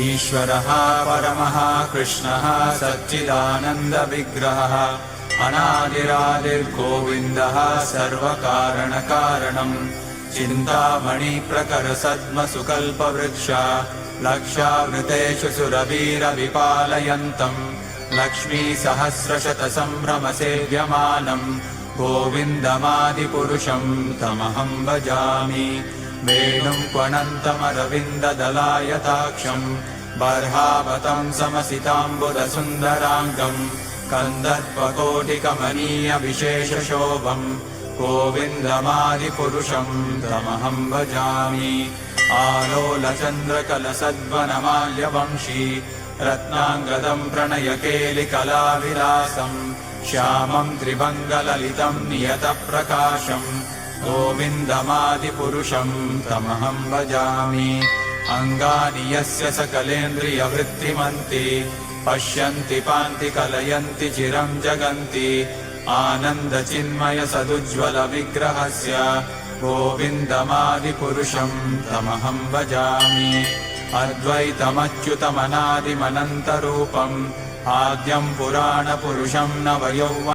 ईश्वरः परमः कृष्णः सच्चिदानन्दविग्रहः अनादिरादिर्गोविन्दः सर्वकारणकारणम् चिन्तामणिप्रकरसद्मसुकल्पवृक्ष लक्षावृतेषु सुरवीरविपालयन्तम् लक्ष्मीसहस्रशतसम्भ्रमसेव्यमानम् गोविन्दमादिपुरुषम् तमहम् भजामि। वेणुम् क्वणन्तमरविन्ददलायताक्षम् बर्हावतम् समसिताम्बुदसुन्दराङ्गम् कन्दर्पकोटिकमनीयविशेषशोभम् गोविन्दमादिपुरुषम् तमहम् भजामि। आलोलचन्द्रकलसद्वनमाल्यवंशी रत्नाङ्गदम् प्रणयकेलिकलाविलासम् श्यामम् त्रिभङ्गललितम् नियतप्रकाशम् गोविन्दमादिपुरुषम् तमहम् भजामि। अङ्गानि यस्य सकलेन्द्रियवृत्तिमन्ति पश्यन्ति पान्ति कलयन्ति चिरम् जगन्ति आनन्दचिन्मयसदुज्ज्वलविग्रहस्य गोविन्दमादिपुरुषम् तमहम् भजामि। अद्वैतमच्युतमनादिमनन्तरूपम् आद्यम् पुराणपुरुषम् नवयौवनम्